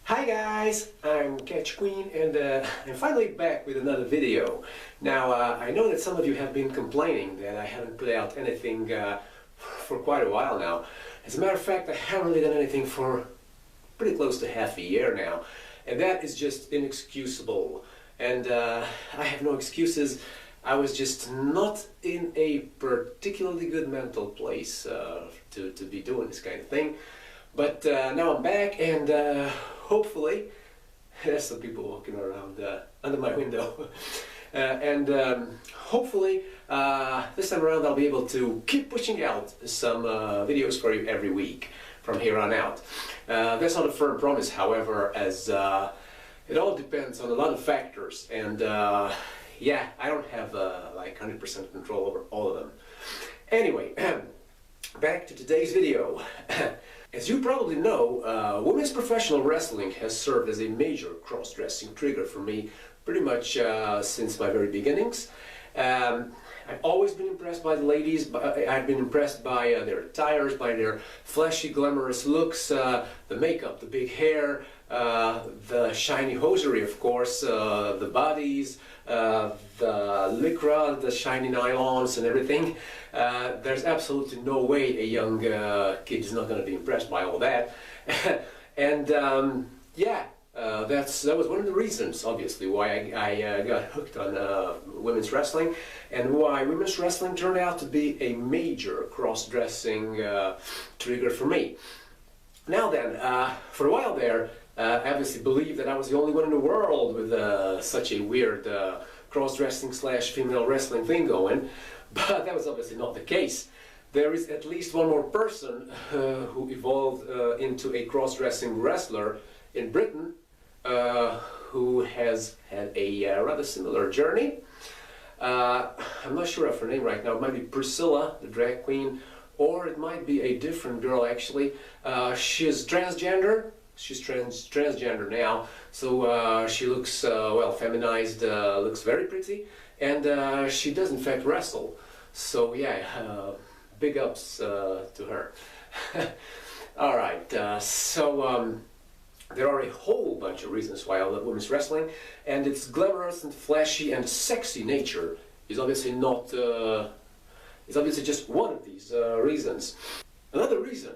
Hi guys, I'm Catch Queen and I'm finally back with another video. Now I know that some of you have been complaining that I haven't put out anything for quite a while now. As a matter of fact, I haven't really done anything for pretty close to half a year now, and that is just inexcusable. And I have no excuses. I was just not in a particularly good mental place to be doing this kind of thing. But now I'm back, and hopefully there's some people walking around under my window. Hopefully this time around I'll be able to keep pushing out some videos for you every week from here on out. That's not a firm promise, however, as it all depends on a lot of factors, and yeah, I don't have like 100% control over all of them. Anyway, back to today's video. As you probably know, women's professional wrestling has served as a major cross-dressing trigger for me pretty much since my very beginnings. I've always been impressed by the ladies. I've been impressed by their attires, by their flashy, glamorous looks, the makeup, the big hair, the shiny hosiery, of course, the bodies, the lycra, the shiny nylons and everything. There's absolutely no way a young kid is not going to be impressed by all that. And yeah, that was one of the reasons, obviously, why I got hooked on women's wrestling, and why women's wrestling turned out to be a major cross-dressing trigger for me. Now then, for a while there, I obviously believed that I was the only one in the world with such a weird cross-dressing slash female wrestling thing going, but that was obviously not the case. There is at least one more person who evolved into a cross-dressing wrestler in Britain, who has had a rather similar journey. I'm not sure of her name right now. It might be Priscilla, the drag queen, or it might be a different girl actually. She is transgender. She's transgender now, so she looks well feminized, looks very pretty, and she does in fact wrestle. So yeah, big ups to her. All right, there are a whole bunch of reasons why I love women's wrestling, and its glamorous and flashy and sexy nature is obviously not. It's obviously just one of these reasons. Another reason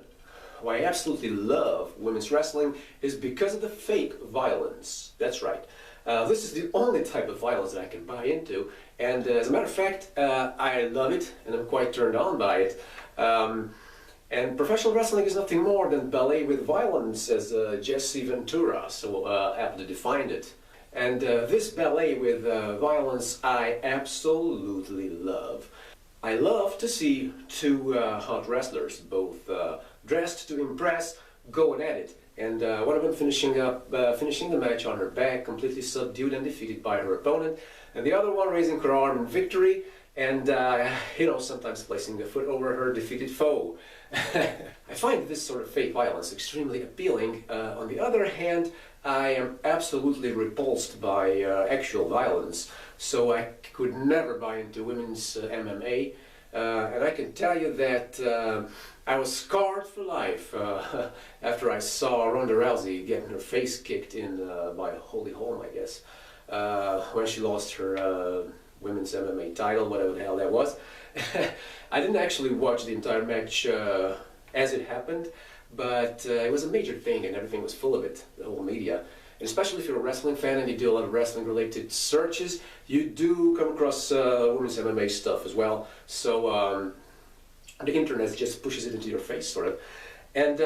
why I absolutely love women's wrestling is because of the fake violence. That's right. This is the only type of violence that I can buy into, and as a matter of fact, I love it, and I'm quite turned on by it. And professional wrestling is nothing more than ballet with violence, as Jesse Ventura so aptly defined it. And this ballet with violence I absolutely love. I love to see two hot wrestlers, both dressed to impress, going at it. And one of them finishing the match on her back, completely subdued and defeated by her opponent, and the other one raising her arm in victory, and you know, sometimes placing a foot over her defeated foe. I find this sort of fake violence extremely appealing. On the other hand, I am absolutely repulsed by actual violence, so I could never buy into women's MMA, and I can tell you that I was scarred for life after I saw Ronda Rousey getting her face kicked in by Holly Holm, I guess, when she lost her women's MMA title, whatever the hell that was. I didn't actually watch the entire match as it happened, but it was a major thing and everything was full of it, the whole media. And especially if you're a wrestling fan and you do a lot of wrestling related searches, you do come across women's MMA stuff as well. So the internet just pushes it into your face, sort of. And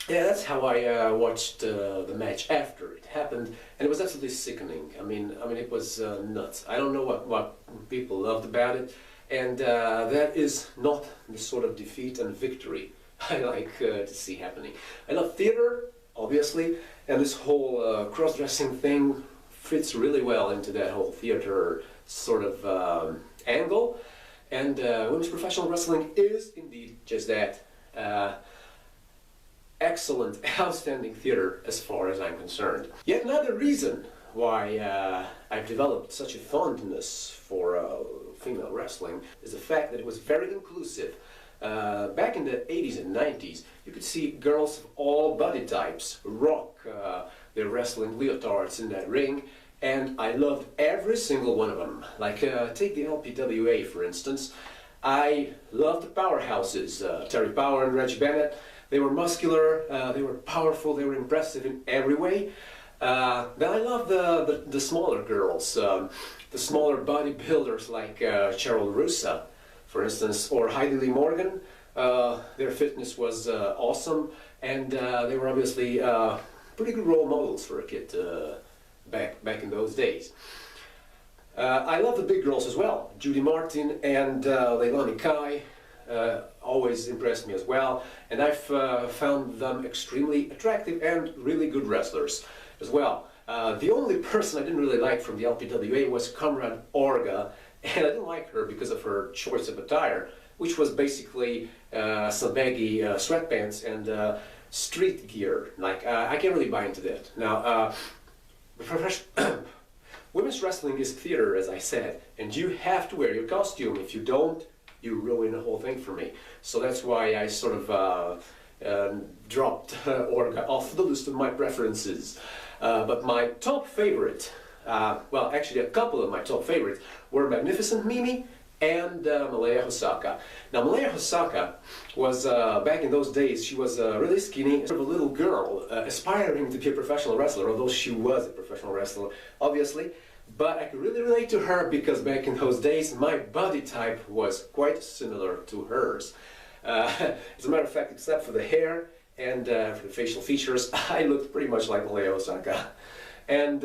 yeah, that's how I watched the match after it happened, and it was absolutely sickening. I mean, it was nuts. I don't know what people loved about it, and that is not the sort of defeat and victory I like to see happening. I love theater, obviously, and this whole cross-dressing thing fits really well into that whole theater sort of angle. And women's professional wrestling is indeed just that. Excellent, outstanding theater as far as I'm concerned. Yet another reason why I've developed such a fondness for female wrestling is the fact that it was very inclusive. Back in the 80s and 90s, you could see girls of all body types rock their wrestling leotards in that ring, and I loved every single one of them. Like, take the LPWA for instance. I loved the powerhouses, Terry Power and Reggie Bennett. They were muscular, they were powerful, they were impressive in every way. Then I love the smaller girls, the smaller bodybuilders like Cheryl Russa, for instance, or Heidi Lee Morgan. Their fitness was awesome, and they were obviously pretty good role models for a kid back in those days. I love the big girls as well. Judy Martin and Leilani Kai always impressed me as well, and I've found them extremely attractive and really good wrestlers as well. The only person I didn't really like from the LPWA was Comrade Orga, and I didn't like her because of her choice of attire, which was basically some baggy sweatpants and street gear. Like, I can't really buy into that. Now, women's wrestling is theater, as I said, and you have to wear your costume. If you don't, you ruin the whole thing for me. So that's why I sort of dropped Orga off the list of my preferences. But my top favorite, well, actually a couple of my top favorites, were Magnificent Mimi and Malaya Hosaka. Now, Malaya Hosaka was, back in those days, she was really skinny, sort of a little girl, aspiring to be a professional wrestler, although she was a professional wrestler, obviously. But I could really relate to her because back in those days, my body type was quite similar to hers. As a matter of fact, except for the hair and for the facial features, I looked pretty much like Malaya Hosaka. And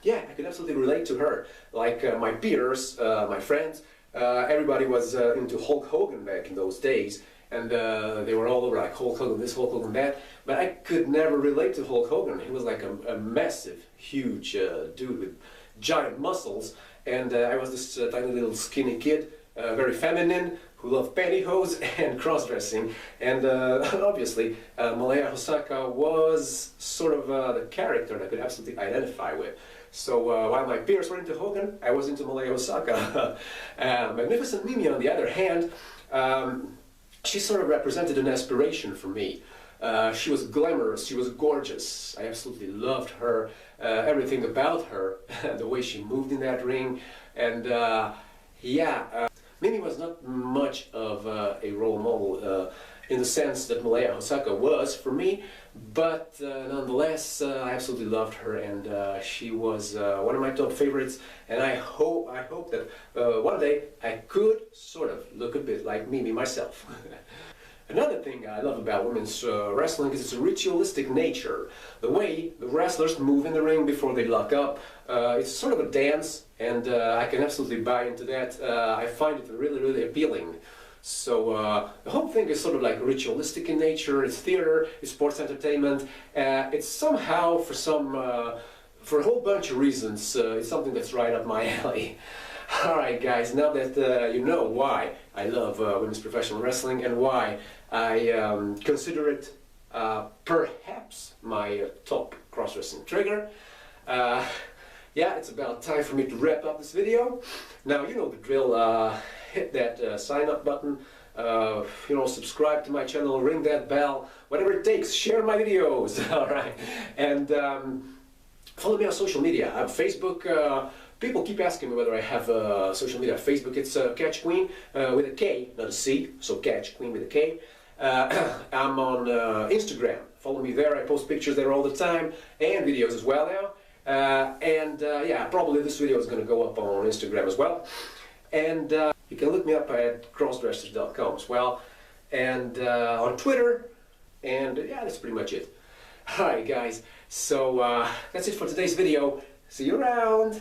yeah, I could absolutely relate to her. Like my peers, my friends, everybody was into Hulk Hogan back in those days, and they were all over like Hulk Hogan this, Hulk Hogan that, but I could never relate to Hulk Hogan. He was like a massive, huge dude with giant muscles, and I was this tiny little skinny kid, very feminine, who loved pantyhose and cross-dressing, and obviously Malaya Hosaka was sort of the character that I could absolutely identify with. So while my peers were into Hogan, I was into Malaya Hosaka. Magnificent Mimi, on the other hand, she sort of represented an aspiration for me. She was glamorous, she was gorgeous. I absolutely loved her, everything about her, the way she moved in that ring, and yeah, Mimi was not much of a role model in the sense that Malaya Hosaka was for me, but nonetheless, I absolutely loved her, and she was one of my top favorites, and I hope that one day I could sort of look a bit like Mimi myself. Another thing I love about women's wrestling is its ritualistic nature. The way the wrestlers move in the ring before they lock up. It's sort of a dance, and I can absolutely buy into that. I find it really, really appealing. So the whole thing is sort of like ritualistic in nature. It's theater, it's sports entertainment. It's somehow, for a whole bunch of reasons, it's something that's right up my alley. Alright guys, now that you know why I love women's professional wrestling and why I consider it perhaps my top cross-dressing trigger, yeah, it's about time for me to wrap up this video. Now, you know the drill, hit that sign up button, you know, subscribe to my channel, ring that bell, whatever it takes, share my videos, alright, and follow me on social media. I have Facebook. People keep asking me whether I have social media. Facebook, it's Catch Queen with a K, not a C, so Catch Queen with a K. I'm on Instagram. Follow me there. I post pictures there all the time and videos as well now. Yeah, probably this video is going to go up on Instagram as well. And you can look me up at crossdressers.com as well. And on Twitter. And yeah, that's pretty much it. Alright guys, so that's it for today's video. See you around!